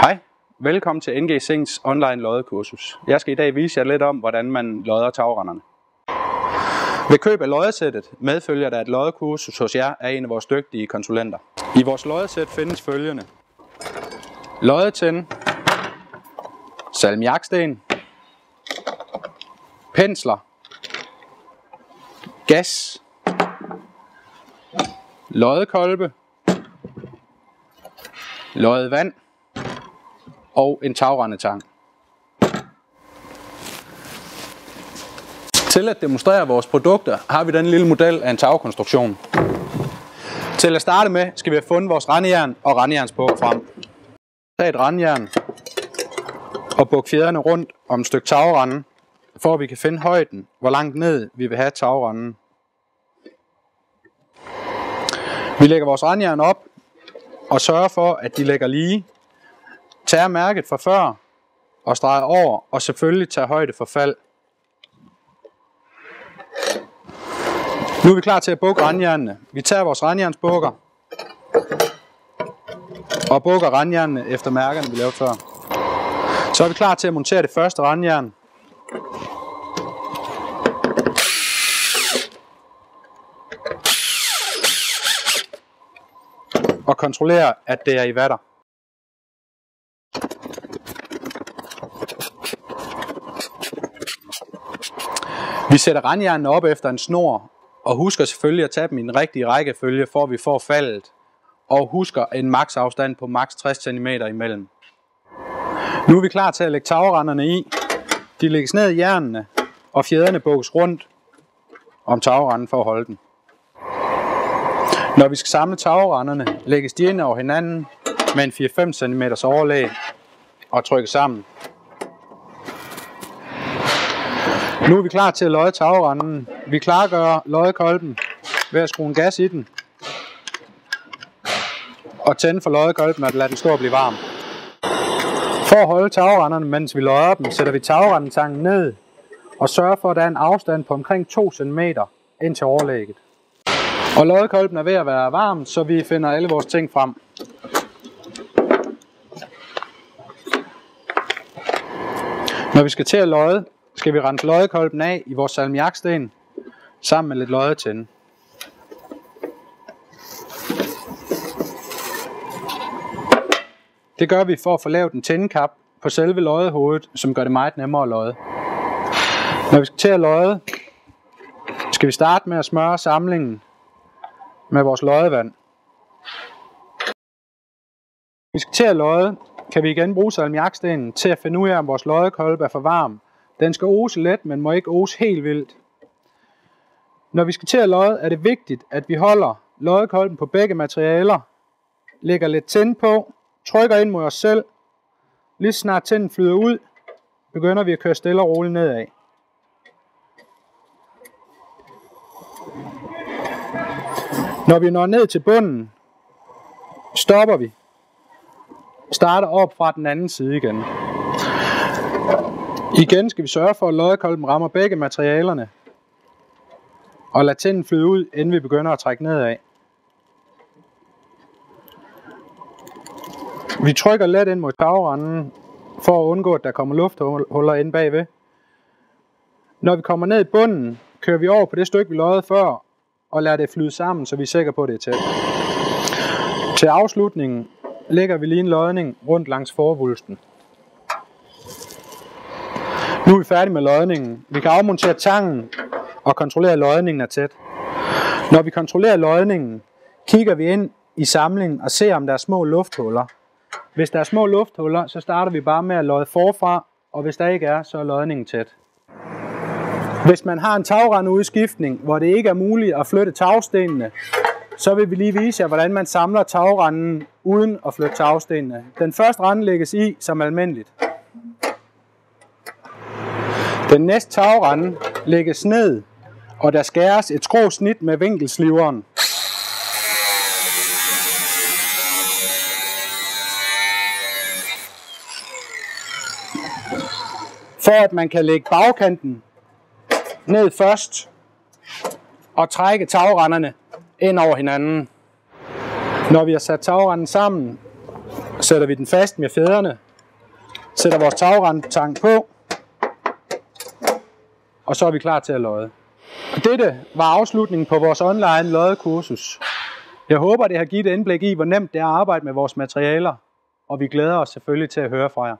Hej, velkommen til NG Zinks online loddekursus. Jeg skal i dag vise jer lidt om, hvordan man lodder tagrenderne. Ved køb af loddesættet medfølger der et loddekursus hos jer af en af vores dygtige konsulenter. I vores loddesæt findes følgende: loddetænd, salmiaksten, pensler, gas, loddekolbe, loddet vand og en tagrendetang. Til at demonstrere vores produkter har vi den lille model af en tagkonstruktion. Til at starte med skal vi have fundet vores rendejern og rendejernsbukker frem. Tag et rendejern og buk fjederne rundt om et stykke tagrende, for at vi kan finde højden, hvor langt ned vi vil have tagrenden. Vi lægger vores rendejern op og sørger for, at de ligger lige. Tag mærket fra før og streg over, og selvfølgelig tage højde for fald. Nu er vi klar til at bukke rendejernene. Vi tager vores rendjernsbukker og bukker rendejernene efter mærkerne, vi lavede før. Så er vi klar til at montere det første rendejern. Og kontrollere, at det er i vatter. Vi sætter rendjernene op efter en snor, og husker selvfølgelig at tage dem i den rigtige rækkefølge, for at vi får faldet, og husker en maks afstand på maks 60 cm imellem. Nu er vi klar til at lægge tagrenderne i. De lægges ned i jernene, og fjederne bukkes rundt om tagrenden for at holde den. Når vi skal samle tagrenderne, lægges de ind over hinanden med en 4-5 cm overlæg og trykkes sammen. Nu er vi klar til at lodde tagrenden. Vi klargør loddekolben ved at skrue en gas i den og tænde for loddekolben og lade den stå og blive varm. For at holde tagrenderne, mens vi lodder dem, sætter vi tagrendetangen ned og sørger for, at der er en afstand på omkring 2 cm ind til overlægget. Og loddekolben er ved at være varm, så vi finder alle vores ting frem. Når vi skal til at lodde, skal vi rense loddekolben af i vores salmiaksten sammen med lidt loddetænde. Det gør vi for at få lavet en tændekap på selve loddehovedet, som gør det meget nemmere at lodde. Når vi skal til at lodde, skal vi starte med at smøre samlingen med vores loddevand. Vi skal til at lodde, kan vi igen bruge salmiakstenen til at finde ud af, om vores loddekolbe er for varm. Den skal ose let, men må ikke ose helt vildt. Når vi skal til at lodde, er det vigtigt, at vi holder loddekolben på begge materialer, lægger lidt tænd på, trykker ind mod os selv. Lige snart tænden flyder ud, begynder vi at køre stille og roligt nedad. Når vi når ned til bunden, stopper vi. Starter op fra den anden side igen. Igen skal vi sørge for, at loddekolben rammer begge materialerne. Og lad tænden flyde ud, inden vi begynder at trække nedad. Vi trykker let ind mod tagrenden, for at undgå, at der kommer lufthuller inde bagved. Når vi kommer ned i bunden, kører vi over på det stykke, vi loddede før, og lader det flyde sammen, så vi er sikre på, at det er tæt. Til afslutningen lægger vi lige en lodning rundt langs forvulsten. Nu er vi færdige med lodningen. Vi kan afmontere tangen og kontrollere, at lodningen er tæt. Når vi kontrollerer lodningen, kigger vi ind i samlingen og ser, om der er små lufthuller. Hvis der er små lufthuller, så starter vi bare med at lodde forfra, og hvis der ikke er, så er lodningen tæt. Hvis man har en tagrendeudskiftning, hvor det ikke er muligt at flytte tagstenene, så vil vi lige vise jer, hvordan man samler tagrenden uden at flytte tagstenene. Den første rende lægges i som almindeligt. Den næste tagrende lægges ned, og der skæres et skråt snit med vinkelsliveren. For at man kan lægge bagkanten ned først og trække tagrenderne ind over hinanden. Når vi har sat tagrenden sammen, sætter vi den fast med fjederne, sætter vores tagrendtang på, og så er vi klar til at lodde. Dette var afslutningen på vores online loddekursus. Jeg håber, det har givet et indblik i, hvor nemt det er at arbejde med vores materialer, og vi glæder os selvfølgelig til at høre fra jer.